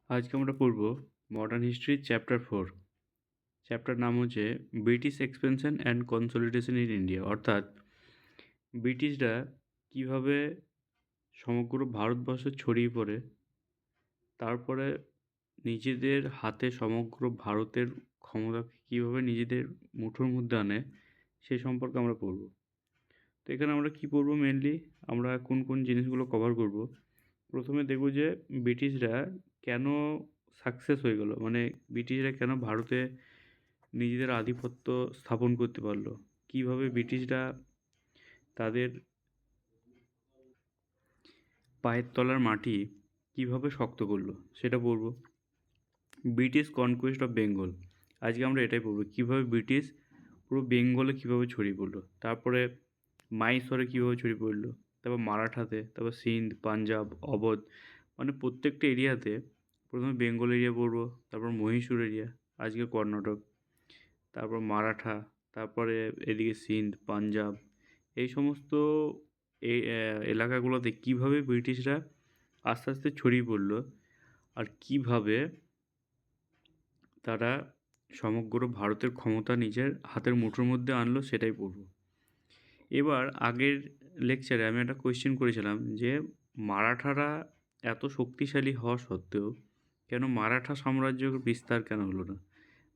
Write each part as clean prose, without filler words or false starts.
আজকে আমরা পড়ব মডার্ন হিস্ট্রি চ্যাপ্টার 4। চ্যাপ্টার নাম হচ্ছে British expansion and consolidation in India, অর্থাৎ ব্রিটিশরা কীভাবে সমগ্র ভারতবর্ষ ছড়িয়ে পড়ে, তারপরে নিজেদের হাতে সমগ্র ভারতের ক্ষমতাকে কীভাবে নিজেদের মুঠোর মধ্যে আনে সে সম্পর্কে আমরা পড়ব। তো এখানে আমরা কী পড়ব, মেনলি আমরা কোন কোন জিনিসগুলো কভার করব। প্রথমে দেখব যে ব্রিটিশরা কেন সাকসেস হয়ে গেল, মানে ব্রিটিশরা কেন ভারতে নিজেদের আধিপত্য স্থাপন করতে পারলো, কীভাবে ব্রিটিশরা তাদের পায়ের তলার মাটি কীভাবে শক্ত করলো সেটা পড়ব। ব্রিটিশ কনকোয়েস্ট অফ বেঙ্গল, আজকে আমরা এটাই পড়ব, কীভাবে ব্রিটিশ পুরো বেঙ্গলে কীভাবে ছড়িয়ে পড়লো, তারপরে মাইসরে কীভাবে ছড়িয়ে পড়লো, তারপর মারাঠাতে, তারপর সিন্ধ, পাঞ্জাব, অবধ, মানে প্রত্যেকটা এরিয়াতে। প্রথমে বেঙ্গল এরিয়া পড়বো, তারপর মহীশূর এরিয়া, আজকে কর্ণাটক, তারপর মারাঠা, তারপরে এদিকে সিন্ধ, পাঞ্জাব, এই সমস্ত এই এলাকাগুলোতে কীভাবে ব্রিটিশরা আস্তে আস্তে ছড়িয়ে পড়লো আর কীভাবে তারা সমগ্র ভারতের ক্ষমতা নিজের হাতের মুঠোর মধ্যে আনলো সেটাই পড়ব। এবার আগের লেকচারে আমি একটা কোয়েশ্চেন করেছিলাম যে মারাঠারা এত শক্তিশালী হওয়া সত্ত্বেও কেন মারাঠা সাম্রাজ্যের বিস্তার কেন হলো না।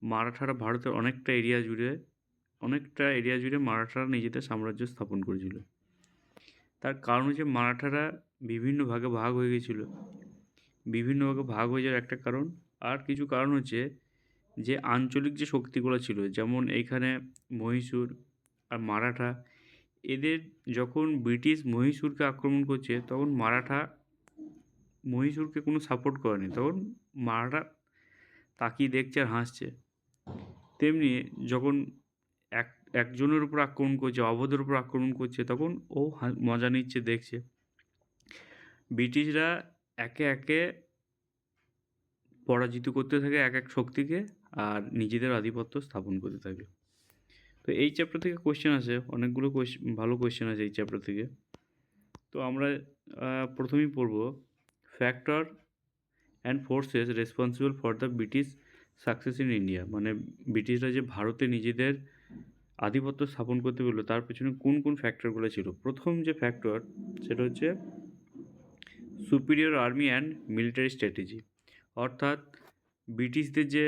মারাঠারা ভারতের অনেকটা এরিয়া জুড়ে মারাঠারা নিজেদের সাম্রাজ্য স্থাপন করেছিল। তার কারণ হচ্ছে মারাঠারা বিভিন্ন ভাগে ভাগ হয়ে গেছিল। বিভিন্ন ভাগে ভাগ হয়ে যাওয়ার একটা কারণ, আর কিছু কারণ হচ্ছে যে আঞ্চলিক যে শক্তিগুলো ছিল, যেমন এইখানে মহীশূর আর মারাঠা, এদের যখন ব্রিটিশ মহীশূরকে আক্রমণ করছে তখন মারাঠা মহীশূরকে কোনো সাপোর্ট করেনি, তখন মারাঠা তাকিয়ে দেখছে আর হাসছে। তেমনি যখন একজনের উপর আক্রমণ করছে, অবধের উপর আক্রমণ করছে, তখন ও মজা নিচ্ছে, দেখছে। ব্রিটিশরা একে একে পরাজিত করতে থাকে এক এক শক্তিকে আর নিজেদের আধিপত্য স্থাপন করতে থাকে। তো এই চ্যাপ্টার থেকে কোয়েশ্চেন আসে, অনেকগুলো ভালো কোয়েশ্চেন আছে এই চ্যাপ্টার থেকে। তো আমরা প্রথমেই পড়ব factor and forces responsible for the British success in India, মানে ব্রিটিশরা যে ভারতে নিজেদের আধিপত্য স্থাপন করতে পারলো তার পেছনে কোন কোন ফ্যাক্টরগুলো ছিল। প্রথম যে ফ্যাক্টর সেটা হচ্ছে superior army and military strategy, অর্থাৎ ব্রিটিশদের যে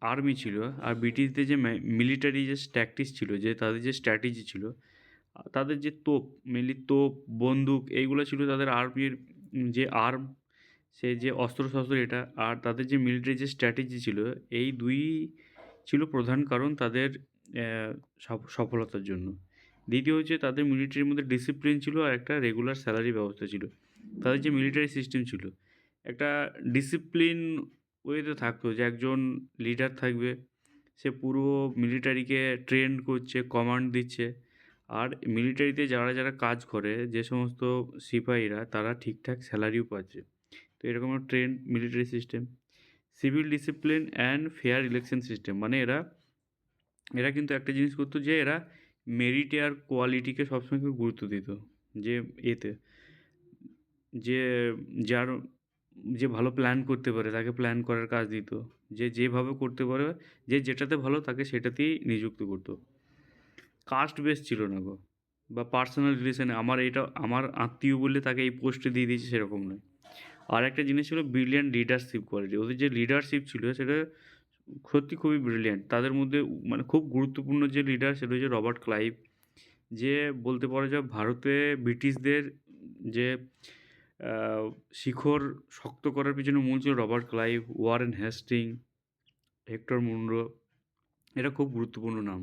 আর্মি ছিল আর ব্রিটিশদের যে মিলিটারি যে ট্যাকটিক্স ছিল, যে তাদের যে স্ট্র্যাটেজি ছিল, তাদের যে তোপ, মেনলি তোপ, বন্দুক, এইগুলো ছিল তাদের আর্মির যে আর্ম, সে যে অস্ত্রশস্ত্র, এটা আর তাদের যে মিলিটারি যে স্ট্র্যাটেজি ছিল, এই দুই ছিল প্রধান কারণ তাদের সফলতার জন্য। দ্বিতীয় হচ্ছে তাদের মিলিটারির মধ্যে ডিসিপ্লিন ছিল আর একটা রেগুলার স্যালারি ব্যবস্থা ছিল। তাদের যে মিলিটারি সিস্টেম ছিল একটা ডিসিপ্লিন ওয়েতে থাকতো, যে একজন লিডার থাকবে, সে পুরো মিলিটারিকে ট্রেন করছে, কমান্ড দিচ্ছে, আর মিলিটারিতে যারা যারা কাজ করে যে সমস্ত সিপাহীরা তারা ঠিকঠাক স্যালারিও পাচ্ছে। তো এরকম train military system. Civil discipline and fair election system, মানে এরা কিন্তু একটা জিনিস করতো যে এরা মেরিটে আর কোয়ালিটিকে সবসময় খুব গুরুত্ব দিত, যে এতে যে যার যে ভালো প্ল্যান করতে পারে তাকে প্ল্যান করার কাজ দিত, যে যেভাবে করতে পারে, যে যেটাতে ভালো তাকে সেটাতেই নিযুক্ত করতো। কাস্ট বেস ছিল না গো, বা পার্সোনাল রিলেশনে আমার আত্মীয় বললে তাকে এই পোস্টে দিয়ে দিয়েছে সেরকম নয়। আর একটা জিনিস ছিল ব্রিলিয়ান্ট লিডারশিপ কোয়ালিটি, ওদের যে লিডারশিপ ছিল সেটা সত্যি খুবই ব্রিলিয়ান্ট। তাদের মধ্যে মানে খুব গুরুত্বপূর্ণ যে লিডার সেটা হচ্ছে রবার্ট ক্লাইভ, যে বলতে পারা যায় ভারতে ব্রিটিশদের যে শিখর শক্ত করার পিছনে মূল ছিল Robert Clive, Warren Hastings, Hector Munro, এরা খুব গুরুত্বপূর্ণ নাম।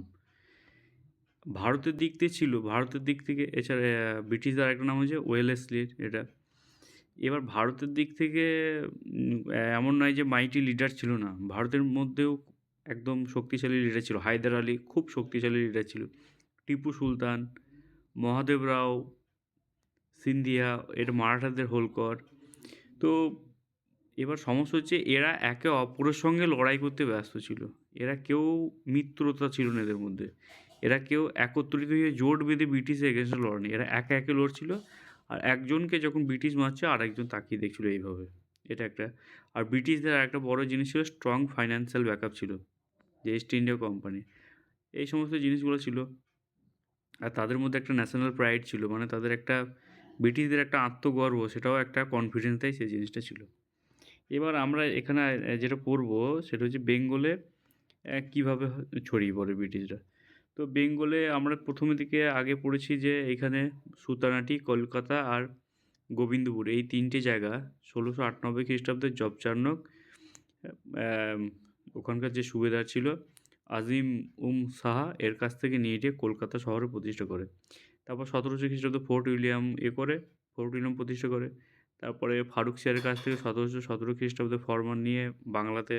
ভারতের দিক থেকে এছাড়া ব্রিটিশদের আরেকটা নাম হচ্ছে ওয়েলেসলির, এটা। এবার ভারতের দিক থেকে এমন নয় যে মাইটি লিডার ছিল না, ভারতের মধ্যেও একদম শক্তিশালী লিডার ছিল। হায়দার আলী খুব শক্তিশালী লিডার ছিল, টিপু সুলতান, মহাদেব রাও, সিন্ধিয়া, এটা মারাঠাদের হোলকর। তো এবার সমস্যা হচ্ছে এরা একে অপরের সঙ্গে লড়াই করতে ব্যস্ত ছিল, এরা কেউ মিত্রতা ছিল না এদের মধ্যে, এরা কেউ একত্রিত হয়ে জোট বেঁধে ব্রিটিশের এগেনস্টে লড়েনি, এরা একে একে লড়ছিল। আর একজনকে যখন ব্রিটিশ মারছে আর একজন তাকিয়ে দেখছিল এইভাবে। এটা একটা। আর ব্রিটিশদের আরেকটা বড় জিনিস ছিল স্ট্রং ফাইন্যান্সিয়াল ব্যাকআপ ছিল, যে ইস্ট ইন্ডিয়া কোম্পানি। এই সমস্ত জিনিসগুলো ছিল। আর তাদের মধ্যে একটা ন্যাশনাল প্রাইড ছিল, মানে তাদের একটা ব্রিটিশদের একটা আত্মগর্ব, সেটাও একটা কনফিডেন্সটাই সেই জিনিসটা ছিল। এবার আমরা এখানে যেটা পড়ব সেটা হচ্ছে বেঙ্গলে কীভাবে ছড়িয়ে পড়ে ব্রিটিশরা। তো বেঙ্গলে আমরা প্রথমের দিকে আগে পড়েছি যে এইখানে সুতানাটি, কলকাতা আর গোবিন্দপুর, এই ৩টে জায়গা ১৬৯৮ খ্রিস্টাব্দে জব চার্নক ওখানকার যে সুবেদার ছিল আজিম সাহা এর কাছ থেকে নিয়ে গিয়ে কলকাতা শহরে প্রতিষ্ঠা করে। তারপর ১৭০০ খ্রিস্টাব্দে ফোর্ট উইলিয়াম ফোর্ট উইলিয়াম প্রতিষ্ঠা করে। তারপরে ফারুক সিয়ারের কাছ থেকে ১৭১৭ খ্রিস্টাব্দে ফরমান নিয়ে বাংলাতে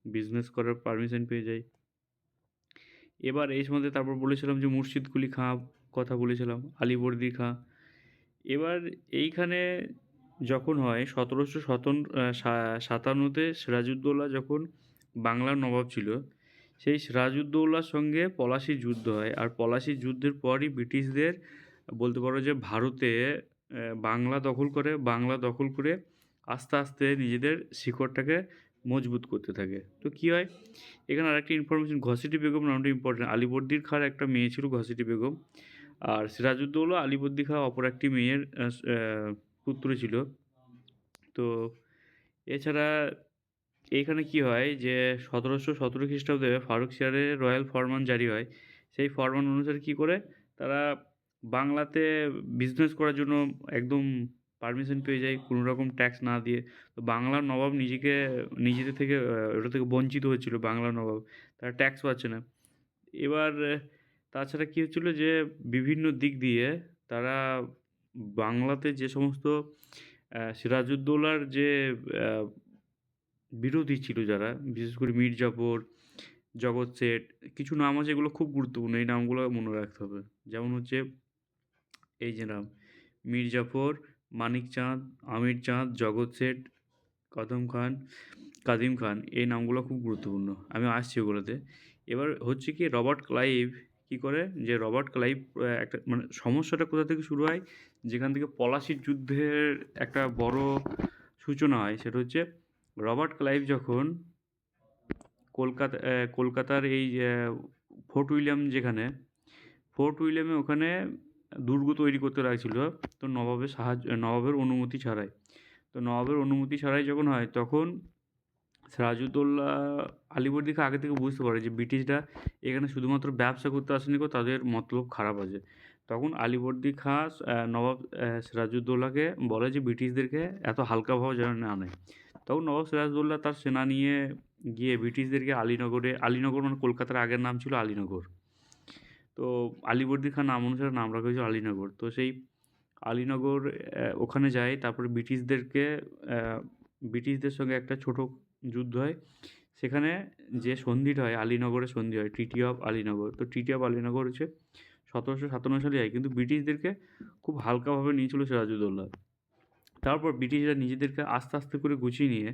বিজনেস করার পারমিশন পেয়ে যায়। এবার এই সম্বন্ধে তারপর বলেছিলাম যে মুর্শিদ কুলি খাঁ কথা বলেছিলাম, আলীবর্দী খাঁ। এবার এইখানে যখন হয় ১৭৫৭তে সিরাজউদ্দৌলা যখন বাংলার নবাব ছিল, সেই সিরাজউদ্দৌলার সঙ্গে পলাশির যুদ্ধ হয়। আর পলাশির যুদ্ধের পরই ব্রিটিশদের বলতে পারো যে ভারতে বাংলা দখল করে আস্তে আস্তে নিজেদের শিকড়টাকে মজবুত করতে থাকে। তো কী হয়, এখানে আরেকটা ইনফরমেশন, ঘসেটি বেগম নামটা ইম্পর্টেন্ট। আলীবর্দীর খাঁর একটা মেয়ে ছিল ঘসেটি বেগম, আর সিরাজউদ্দৌলা আলীবর্দী খাঁ অপর একটি মেয়ের পুত্র ছিল। তো এছাড়া এইখানে কি হয় যে ১৭১৭ খ্রিস্টাব্দে ফারুক সিয়ারের রয়্যাল ফরমান জারি হয়। সেই ফরমান অনুসারে কী করে তারা বাংলাতে বিজনেস করার জন্য একদম পারমিশন পেয়ে যায় কোনো রকম ট্যাক্স না দিয়ে। তো বাংলার নবাব নিজেদের থেকে ওটা থেকে বঞ্চিত হচ্ছিল, বাংলার নবাব তারা ট্যাক্স পাচ্ছে না। এবার তাছাড়া কী হচ্ছিল যে বিভিন্ন দিক দিয়ে তারা বাংলাতে যে সমস্ত সিরাজউদ্দৌলার যে বিরোধী ছিল যারা, বিশেষ করে মীর জাফর, জগৎ শেঠ, কিছু নাম আছে এগুলো খুব গুরুত্বপূর্ণ, এই নামগুলো মনে রাখতে হবে। যেমন হচ্ছে এই যে নাম মীর জাফর, মানিক চাঁদ, আমির চাঁদ, জগৎ শেঠ, কাদিম খান, এই নামগুলো খুব গুরুত্বপূর্ণ। আমি আসছি ওগুলোতে। এবার হচ্ছে কি রবার্ট ক্লাইভ কী করে, যে রবার্ট ক্লাইভ একটা মানে সমস্যাটা কোথা থেকে শুরু হয়, যেখান থেকে পলাশির যুদ্ধের একটা বড় সূচনা হয়, সেটা হচ্ছে রবার্ট ক্লাইভ যখন কলকাতার এই ফোর্ট উইলিয়ামে ওখানে দুর্গ তৈরি করতে লাগছিল, তো নবাবের অনুমতি ছাড়াই। তো নবাবের অনুমতি ছাড়াই যখন হয়, তখন সিরাজউদ্দৌলা আলীবর্দী খাঁ আগে থেকে বুঝতে পারে যে ব্রিটিশরা এখানে শুধুমাত্র ব্যবসা করতে আসেনি, তাদের মতলব খারাপ আছে। তখন আলীবর্দী খাঁ নবাব সিরাজউদ্দৌলাকে বলে যে ব্রিটিশদেরকে এত হালকাভাবে যেন না নেয়। তখন নবাব সিরাজউদ্দৌলা তার সেনা নিয়ে গিয়ে ব্রিটিশদেরকে আলীনগর মানে কলকাতার আগের নাম ছিল আলীনগর, তো আলীবর্দী খাঁ নাম অনুসারে নাম রাখা হয়েছিল আলীনগর। তো সেই আলীনগর ওখানে যায়, তারপরে ব্রিটিশদের সঙ্গে একটা ছোটো যুদ্ধ হয়। সেখানে যে সন্ধিটা হয়, আলীনগরের সন্ধি হয়, ট্রিটি অফ আলীনগর। তো ট্রিটি অফ আলীনগর হচ্ছে ১৭৫৭ সালে হয়, কিন্তু ব্রিটিশদেরকে খুব হালকাভাবে নিয়েছিল সিরাজউদ্দৌলা। তারপর ব্রিটিশরা নিজেদেরকে আস্তে আস্তে করে গুছিয়ে নিয়ে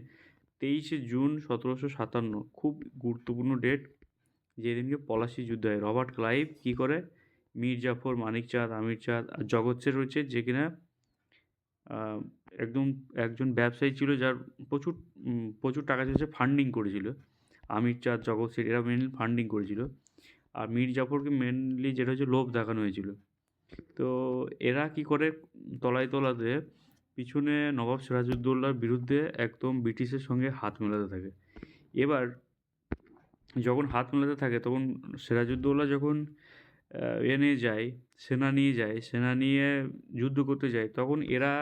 ২৩শে জুন ১৭৫৭, খুব গুরুত্বপূর্ণ ডেট, যেদিনকে পলাশির যুদ্ধ হয়। রবার্ট ক্লাইভ কী করে মীর জাফর, মানিক চাঁদ, আমির চাঁদ আর জগৎ শেঠ রয়েছে, যে কিনা একজন ব্যবসায়ী ছিল, যার প্রচুর টাকা ছিল, সে ফান্ডিং করেছিল। আমির চাঁদ, জগৎ শেঠ এরা মেনলি ফান্ডিং করেছিল। আর মীর জাফরকে মেনলি যেটা হচ্ছে লোভ দেখানো হয়েছিল। তো এরা কী করে তলাতে পিছনে নবাব সিরাজউদ্দৌলার বিরুদ্ধে একদম ব্রিটিশের সঙ্গে হাত মেলাতে থাকে। এবার যখন হাত মেলাতে থাকে, তখন সিরাজউদ্দৌলা যখন সেনা নিয়ে যুদ্ধ করতে যায়, তখন এরা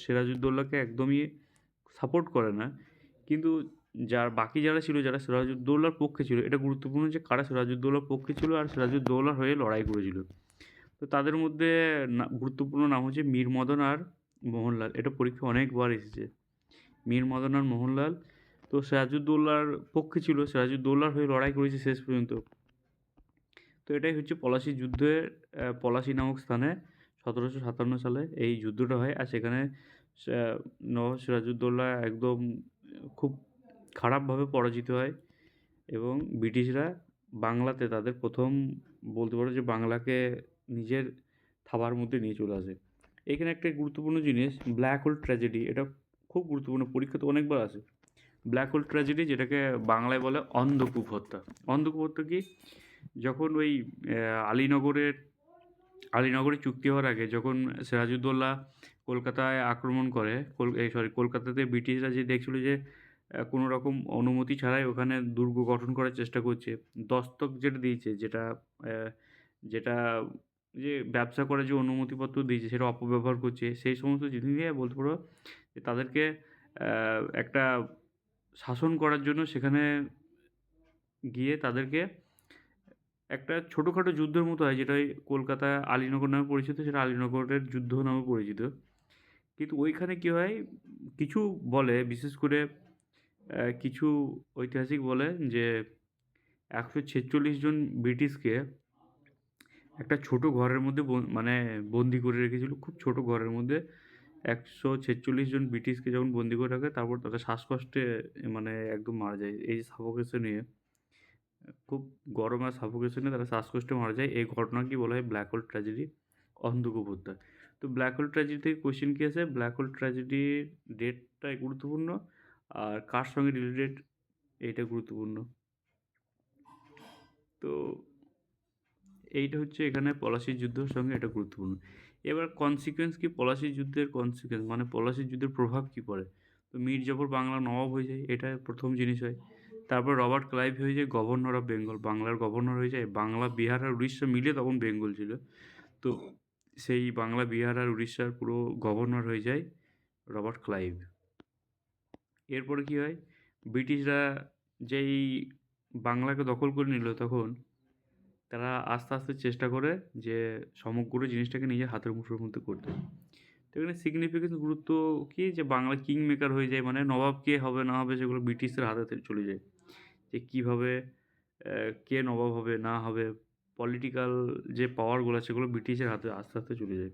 সিরাজউদ্দৌলাকে একদমই সাপোর্ট করে না। কিন্তু বাকি যারা ছিল, যারা সিরাজউদ্দৌলার পক্ষে ছিল, এটা গুরুত্বপূর্ণ যে কারা সিরাজউদ্দৌলার পক্ষে ছিল আর সিরাজউদ্দৌলার হয়ে লড়াই করেছিল। তো তাদের মধ্যে গুরুত্বপূর্ণ নাম হচ্ছে মীর মদন আর মোহনলাল। এটা পরীক্ষায় অনেকবার এসেছে, মীর মদন আর মোহনলাল। তো সিরাজউদ্দৌলার পক্ষে ছিল, সিরাজউদ্দৌলার হয়ে লড়াই করেছে শেষ পর্যন্ত। তো এটাই হচ্ছে পলাশির যুদ্ধের পলাশি নামক স্থানে ১৭৫৭ সালে এই যুদ্ধটা হয়। আর সেখানে নবাব সিরাজউদ্দৌলা একদম খুব খারাপভাবে পরাজিত হয় এবং ব্রিটিশরা বাংলাতে তাদের প্রথম বলতে পারো যে বাংলাকে নিজের থাবার মধ্যে নিয়ে চলে আসে। এখানে একটা গুরুত্বপূর্ণ জিনিস, ব্ল্যাক হোল ট্র্যাজেডি, এটা খুব গুরুত্বপূর্ণ, পরীক্ষাতে অনেকবার আসে। ব্ল্যাক হোল ট্র্যাজেডি, যেটাকে বাংলায় বলে অন্ধকূপ হত্যা। অন্ধকূপ হত্যা কি? যখন ওই আলীনগরে চুক্তি হওয়ার আগে যখন সিরাজউদ্দৌলা কলকাতায় আক্রমণ করে, কলকাতাতে ব্রিটিশরা যে দেখছিল যে কোনো রকম অনুমতি ছাড়াই ওখানে দুর্গ গঠন করার চেষ্টা করছে। দস্তক যেটা দিয়েছে, যেটা যে ব্যবসা করার যে অনুমতিপত্র দিয়েছে সেটা অপব্যবহার করছে। সেই সমস্ত জিনিস নিয়ে বলতে পারো যে তাদেরকে একটা শাসন করার জন্য সেখানে গিয়ে তাদেরকে একটা ছোটোখাটো যুদ্ধের মতো হয়, যেটা ওই কলকাতায় আলীনগর নামে পরিচিত, সেটা আলীনগরের যুদ্ধ নামে পরিচিত। কিন্তু ওইখানে কী হয়, কিছু বলে, বিশেষ করে কিছু ঐতিহাসিক বলে যে ১৪৬ জন ব্রিটিশকে একটা ছোটো ঘরের মধ্যে মানে বন্দি করে রেখেছিল। খুব ছোটো ঘরের মধ্যে ১৪৬ জন ব্রিটিশকে যখন বন্দি করে রাখে, তারপর তারা শ্বাসকষ্টে মানে একদম মারা যায়। এই সাফোকেশনে, খুব গরম আর সাফোকেশনে তারা শ্বাসকষ্টে মারা যায়। এই ঘটনাকে বলা হয় ব্ল্যাক হোল ট্র্যাজেডি, অন্ধকূপ হত্যা। তো ব্ল্যাক হোল ট্র্যাজেডি থেকে কোয়েশ্চেন কী আছে, ব্ল্যাক হোল ট্র্যাজেডির ডেটটা গুরুত্বপূর্ণ, আর কার সঙ্গে রিলেটেড এইটা গুরুত্বপূর্ণ। তো এইটা হচ্ছে এখানে পলাশির যুদ্ধের সঙ্গে এটা গুরুত্বপূর্ণ। এবার কনসিকুয়েন্স কী, পলাশির যুদ্ধের কনসিকুয়েন্স মানে পলাশির যুদ্ধের প্রভাব কী পড়ে। তো মীর জাফর বাংলার নবাব হয়ে যায়, এটা প্রথম জিনিস হয়। তারপর রবার্ট ক্লাইভ হয়ে যায় গভর্নর অফ বেঙ্গল, বাংলার গভর্নর হয়ে যায়। বাংলা, বিহার আর উড়িষ্যা মিলে তখন বেঙ্গল ছিল। তো সেই বাংলা, বিহার আর উড়িষ্যার পুরো গভর্নর হয়ে যায় রবার্ট ক্লাইভ। এরপরে কী হয়, ব্রিটিশরা যেই বাংলাকে দখল করে নিল, তখন তারা আস্তে আস্তে চেষ্টা করে যে সমগ্র জিনিসটাকে নিজের হাতের মুঠোর মধ্যে করতে। তো এখানে সিগনিফিকেন্স, গুরুত্ব কী, যে বাংলা কিং মেকার হয়ে যায়, মানে নবাব কে হবে না হবে সেগুলো ব্রিটিশদের হাতে চলে যায়। যে কীভাবে কে নবাব হবে না হবে, পলিটিক্যাল যে পাওয়ারগুলো সেগুলো ব্রিটিশের হাতে আস্তে আস্তে চলে যায়।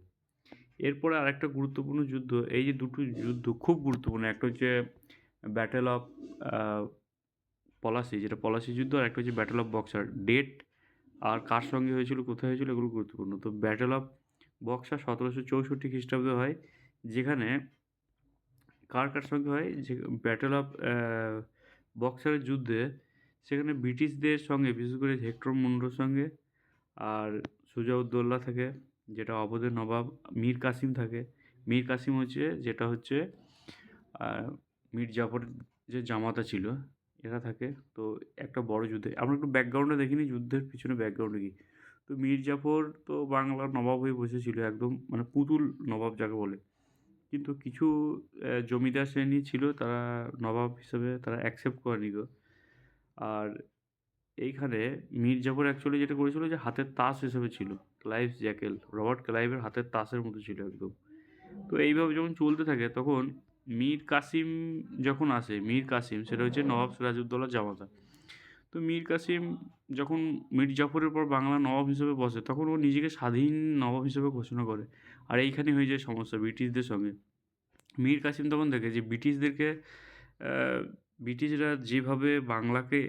এরপরে আরেকটা গুরুত্বপূর্ণ যুদ্ধ, এই যে দুটো যুদ্ধ খুব গুরুত্বপূর্ণ, একটা হচ্ছে ব্যাটেল অফ পলাশি, যেটা পলাশি যুদ্ধ, আর একটা হচ্ছে ব্যাটেল অফ বক্সার। ডেট আর কার সঙ্গে হয়েছিল, কোথায় হয়েছিল, এগুলো গুরুত্বপূর্ণ। তো ব্যাটেল অফ বক্সার ১৭৬৪ খ্রিস্টাব্দে হয়, যেখানে কার সঙ্গে হয়, যে ব্যাটেল অফ বক্সারের যুদ্ধে সেখানে ব্রিটিশদের সঙ্গে, বিশেষ করে হেক্টর মুন্ডোর সঙ্গে আর সুজাউদ্দৌলা থাকে, যেটা অবধের নবাব, মীর কাসিম থাকে। মীর কাসিম হচ্ছে, যেটা হচ্ছে মীর জাফরের যে জামাতা ছিল, এরা থাকে। তো একটা বড় যুদ্ধে আমরা একটু ব্যাকগ্রাউন্ডে দেখিনি, যুদ্ধের পিছনে ব্যাকগ্রাউন্ডে কী। তো মীর জাফর তো বাংলার নবাব হয়ে বসেছিল, একদম মানে পুতুল নবাব যাকে বলে। কিন্তু কিছু জমিদার শ্রেণী ছিল, তারা নবাব হিসেবে তারা অ্যাকসেপ্ট করেনি গো। আর এইখানে মীর জাফর অ্যাকচুয়ালি যেটা করেছিল, যে হাতের তাস হিসেবে ছিল, ক্লাইভস জ্যাকেল, রবার্ট ক্লাইভের হাতের তাসের মতো ছিল একদম। তো এইভাবে যখন চলতে থাকে, তখন মীর কাসিম যখন আসে, মীর কাসিম সেটা হচ্ছে নবাব সিরাজউদ্দৌলার জামাতা। তো মীর কাসিম যখন মীর জাফরের পর বাংলার নবাব হিসেবে বসে, তখন ও নিজেকে স্বাধীন নবাব হিসেবে ঘোষণা করে। আর এইখানে হয়ে যায় সমস্যা ব্রিটিশদের সঙ্গে। মীর কাসিম তখন দেখে যে ব্রিটিশরা যেভাবে বাংলাকে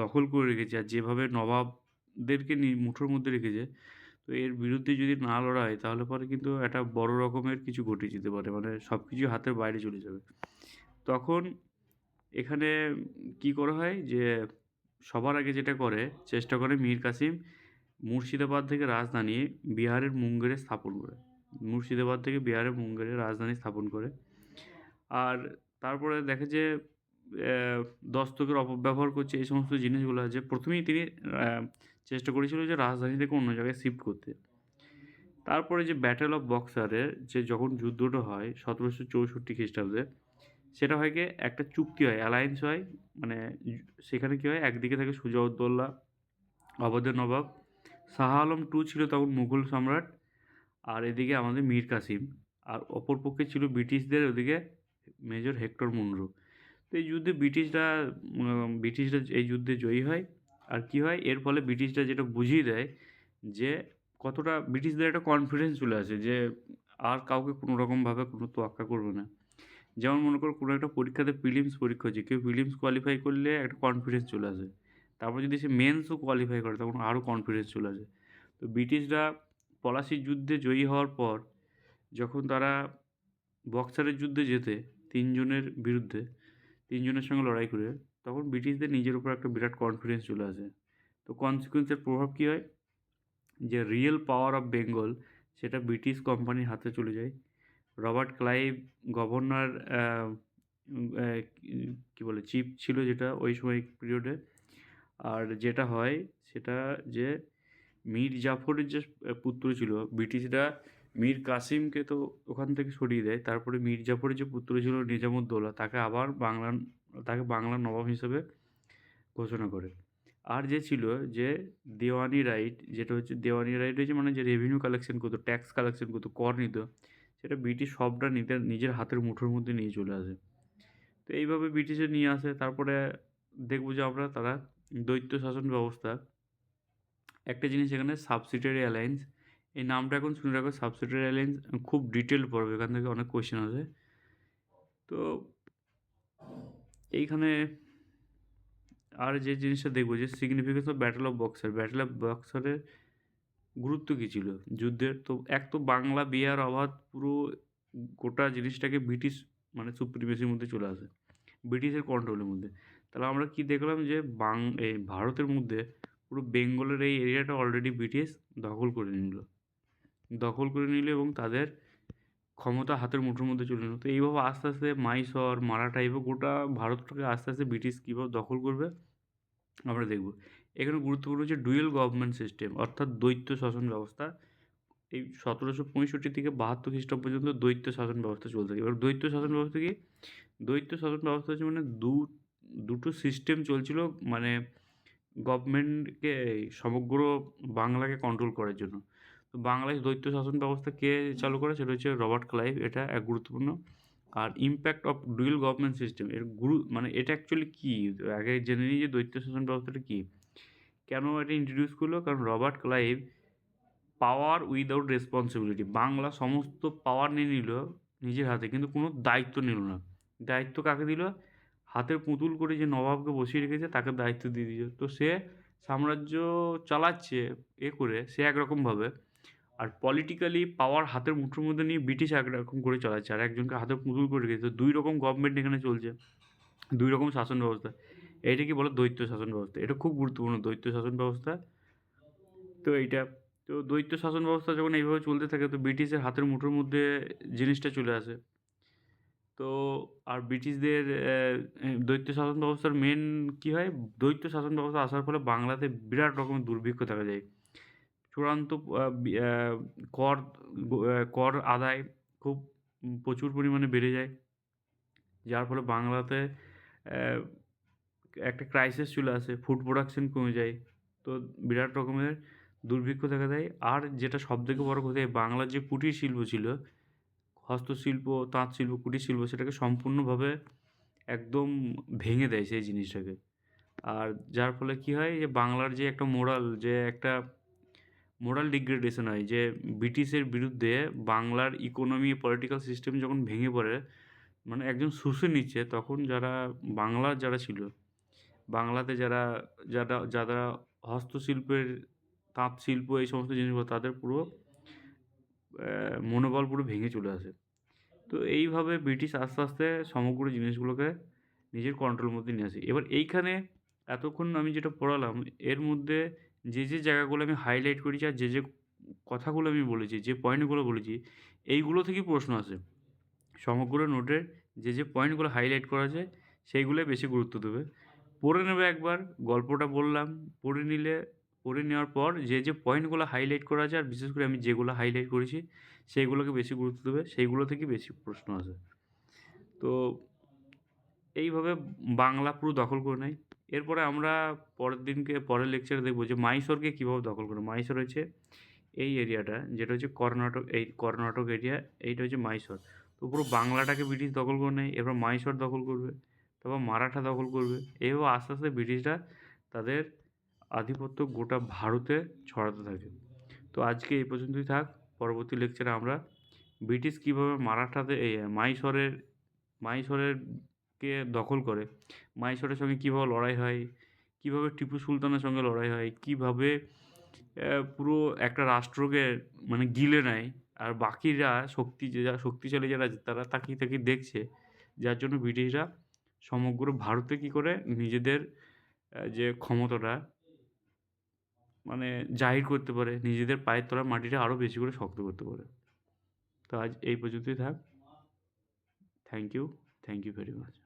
দখল করে রেখেছে, আর যেভাবে নবাবদেরকে মুঠোর মধ্যে রেখেছে, তো এর বিরুদ্ধে যদি না লড়া হয়, তাহলে পরে কিন্তু একটা বড় রকমের কিছু ঘটে যেতে পারে, মানে সব কিছু হাতের বাইরে চলে যাবে। তখন এখানে কী করা হয়, যে সবার আগে যেটা করে, চেষ্টা করে মীর কাসিম মুর্শিদাবাদ থেকে রাজধানী বিহারের মুঙ্গেরে স্থাপন করে। মুর্শিদাবাদ থেকে বিহারের মুঙ্গেরে রাজধানী স্থাপন করে। আর তারপরে দেখে যে দস্তকের অপব্যবহার করছে, এই সমস্ত জিনিসগুলো আছে। প্রথমেই তিনি চেষ্টা করেছিল যে রাজধানী থেকে অন্য জায়গায় শিফট করতে। তারপরে যে ব্যাটেল অফ বক্সারের যে যখন যুদ্ধটা হয় ১৭৬৪ খ্রিস্টাব্দে, সেটা হয় গিয়ে একটা চুক্তি হয়, অ্যালায়েন্স হয়। মানে সেখানে কী হয়, একদিকে থাকে সুজাউদ্দৌলা, অবধের নবাব, শাহ আলম টু ছিল তখন মুঘল সম্রাট, আর এদিকে আমাদের মীর কাসিম, আর অপর পক্ষে ছিল ব্রিটিশদের ওদিকে মেজর হেক্টর মুনরো। তো এই যুদ্ধে ব্রিটিশরা এই যুদ্ধে জয়ী হয়। আর কী হয়, এর ফলে ব্রিটিশরা যেটা বুঝিয়ে দেয়, যে কতটা ব্রিটিশদের একটা কনফিডেন্স চলে আসে, যে আর কাউকে কোনো রকমভাবে কোনো তোয়াক্কা করবে না। যেমন মনে করো, কোনো একটা পরীক্ষাতে প্রিলিমস পরীক্ষা হচ্ছে, কেউ প্রিলিমস কোয়ালিফাই করলে একটা কনফিডেন্স চলে আসে। তারপর যদি সে মেন্সও কোয়ালিফাই করে, তখন আরও কনফিডেন্স চলে আসে। তো ব্রিটিশরা পলাশির যুদ্ধে জয়ী হওয়ার পর, যখন তারা বক্সারের যুদ্ধে জেতে, তিনজনের বিরুদ্ধে, তিনজনের সঙ্গে লড়াই করে, তখন ব্রিটিশদের নিজের উপর একটা বিরাট কনফিডেন্স চলে আসে। তো কনসিকুয়েন্সের প্রভাব কী হয়? যে রিয়েল পাওয়ার অফ বেঙ্গল সেটা ব্রিটিশ কোম্পানির হাতে চলে যায়। রবার্ট ক্লাইভ গভর্নর কী বলে চিফ ছিল যেটা ওই সময় পিরিয়ডে। আর যেটা হয় সেটা যে মীর জাফরের যে পুত্র ছিল, ব্রিটিশরা মীর কাসিমকে তো ওখান থেকে সরিয়ে দেয়। তারপরে মীর জাফরের যে পুত্র ছিল নিজামুদ্দৌলা, তাকে আবার বাংলার নবাব হিসেবে ঘোষণা করে। আর যে ছিল যে দেওয়ানি রাইট, যেটা হচ্ছে দেওয়ানি রাইট হচ্ছে মানে যে রেভিনিউ কালেকশন করতো, ট্যাক্স কালেকশন করতো, কর নিত, সেটা ব্রিটিশ সবটা নিজের হাতের মুঠোর মধ্যে নিয়ে চলে আসে। তো এইভাবে ব্রিটিশে নিয়ে আসে। তারপরে দেখব যে আমরা তারা দ্বৈত শাসন ব্যবস্থা, একটা জিনিস এখানে সাবসিডিয়ারি অ্যালায়েন্স, এই নামটা এখন শুনে রাখো। সাবসিডিয়ারি অ্যালায়েন্স খুব ডিটেল পড়বে, এখান থেকে অনেক কোয়েশ্চেন আসে। তো এইখানে আর যে জিনিসটা দেখবো যে significance of battle of Buxar. Battle of বক্সারের গুরুত্ব কী ছিল যুদ্ধের? তো এক তো বাংলা, বিহার, অবাধ পুরো গোটা জিনিসটাকে ব্রিটিশ মানে সুপ্রিমেসির মধ্যে চলে আসে, ব্রিটিশের কন্ট্রোলের মধ্যে। তাহলে আমরা কি দেখলাম যে এই ভারতের মধ্যে পুরো বেঙ্গলের এই এরিয়াটা অলরেডি ব্রিটিশ দখল করে নিল এবং তাদের ক্ষমতা হাতের মুঠোর মধ্যে চলে নিল। তো এইভাবে আস্তে আস্তে মাইসর, মারাঠা এবং গোটা ভারতটাকে আস্তে আস্তে ব্রিটিশ কীভাবে দখল করবে আমরা দেখব। এখানে গুরুত্বপূর্ণ হচ্ছে ডুয়েল গভর্নমেন্ট সিস্টেম, অর্থাৎ দ্বৈত শাসন ব্যবস্থা। এই 1765 থেকে 72 খ্রিস্টাব্দ পর্যন্ত দ্বৈত শাসন ব্যবস্থা চলতে থাকে। এবার দ্বৈত শাসন ব্যবস্থা কি? দ্বৈত শাসন ব্যবস্থা হচ্ছে মানে দুটো সিস্টেম চলছিল, মানে গভর্নমেন্টকে সমগ্র বাংলাকে কন্ট্রোল করার জন্য। তো বাংলায় দ্বৈত শাসন ব্যবস্থা কে চালু করে? সেটা হচ্ছে রবার্ট ক্লাইভ। এটা এক গুরুত্বপূর্ণ। আর impact of dual government system, এর মানে এটা অ্যাকচুয়ালি কী? আগে জেনে নিই যে দ্বৈত শাসন ব্যবস্থাটা কী? কেন এটা ইন্ট্রোডিউস করলো? কারণ রবার্ট ক্লাইভ পাওয়ার উইদাউট রেসপন্সিবিলিটি, বাংলা সমস্ত পাওয়ার নিয়ে নিল নিজের হাতে, কিন্তু কোনো দায়িত্ব নিল না। দায়িত্ব কাকে দিল? হাতের পুতুল করে যে নবাবকে বসিয়ে রেখেছে তাকে দায়িত্ব দিয়ে দিল। তো সে সাম্রাজ্য চালাচ্ছে করে সে একরকমভাবে, আর পলিটিক্যালি পাওয়ার হাতের মুঠোর মধ্যে নিয়ে ব্রিটিশ একরকম করে চালাচ্ছে, আর একজনকে হাতের পুতুল করে রেখেছে। তো ২ রকম গভর্নমেন্ট এখানে চলছে, ২ রকম শাসন ব্যবস্থা। এইটাকে বলে দ্বৈত শাসন ব্যবস্থা। এটা খুব গুরুত্বপূর্ণ দ্বৈত শাসন ব্যবস্থা। তো এইটা, তো দ্বৈত শাসন ব্যবস্থা যখন এইভাবে চলতে থাকে তো ব্রিটিশের হাতের মুঠোর মধ্যে জিনিসটা চলে আসে। তো আর ব্রিটিশদের দ্বৈত শাসন ব্যবস্থার মেন কী হয়? দ্বৈত শাসন ব্যবস্থা আসার ফলে বাংলাতে বিরাট রকমের দুর্ভিক্ষ দেখা যায়। চূড়ান্ত আ বি আ কর কর আদায় খুব প্রচুর পরিমাণে বেড়ে যায়। যার ফলে বাংলাতে অ্যা একটা ক্রাইসিস চলে আসে, ফুড প্রোডাকশন কমে যায়। তো বিরাট রকমের দুর্ভিক্ষ দেখা দেয়। আর যেটা সবথেকে বড় কথা, এই বাংলার যে কুটির শিল্প ছিল, হস্তশিল্প, তাঁত শিল্প, কুটির শিল্প, সেটাকে সম্পূর্ণভাবে একদম ভেঙে দেয় সেই জিনিসটাকে। আর যার ফলে কী হয়? যে বাংলার যে একটা মোরাল ডিগ্রেডেশন হয়, যে ব্রিটিশের বিরুদ্ধে বাংলার ইকোনমি, পলিটিক্যাল সিস্টেম যখন ভেঙে পড়ে, মানে একজন শুষে নিচ্ছে, তখন যারা ছিল, বাংলাতে যারা হস্তশিল্পের, তাঁত শিল্প, এই সমস্ত জিনিসগুলো, তাদের পুরো মনোবল পুরো ভেঙে চলে আসে। তো এইভাবে ব্রিটিশ আস্তে আস্তে সমগ্র জিনিসগুলোকে নিজের কন্ট্রোলের মধ্যে নিয়ে আসে। এবার এইখানে এতক্ষণ আমি যেটা পড়ালাম, এর মধ্যে যে জায়গাগুলো আমি হাইলাইট করেছি আর যে কথাগুলো আমি বলেছি, যে পয়েন্টগুলো বলেছি, এইগুলো থেকেই প্রশ্ন আসে। সমগ্র নোটের যে পয়েন্টগুলো হাইলাইট করা যায় সেইগুলোই বেশি গুরুত্ব দেবে। পড়ে নেবে একবার, গল্পটা বললাম, পড়ে নেওয়ার পর যে পয়েন্টগুলো হাইলাইট করা আছে, আর বিশেষ করে আমি যেগুলো হাইলাইট করেছি সেইগুলোকে বেশি গুরুত্ব দেবে, সেইগুলো থেকেই বেশি প্রশ্ন আসে। তো এইভাবে বাংলা পুরো দখল করে নেয়। এরপরে আমরা পরের লেকচারে দেখব যে মাইসোরকে কীভাবে দখল করে। মাইসোর হচ্ছে এই এরিয়াটা, যেটা হচ্ছে কর্ণাটক এরিয়া, এইটা হচ্ছে মাইসোর। তো পুরো বাংলাটাকে ব্রিটিশ দখল করে নেয়। এরপর মাইসোর দখল করবে, তারপর মারাঠা দখল করবে। এইভাবে আস্তে আস্তে ব্রিটিশরা তাদের আধিপত্য গোটা ভারতে ছড়াতে থাকে। তো আজকে এই পর্যন্তই থাক। পরবর্তী লেকচারে আমরা ব্রিটিশ কীভাবে মাইসোরকে দখল করে, মাইসোরের সঙ্গে কীভাবে লড়াই হয়, কীভাবে টিপু সুলতানের সঙ্গে লড়াই হয়, কীভাবে পুরো একটা রাষ্ট্রকে মানে গিলে নেয়, আর বাকিরা শক্তিশালী যারা আছে তারা তাকিয়ে দেখছে, যার জন্য ব্রিটিশরা সমগ্র ভারতে কী করে নিজেদের যে ক্ষমতাটা মানে জাহির করতে পারে, নিজেদের পায়ের তলার মাটিটা আরও বেশি করে শক্ত করতে পারে। তো আজ এই পর্যন্তই থাক। Thank you very much.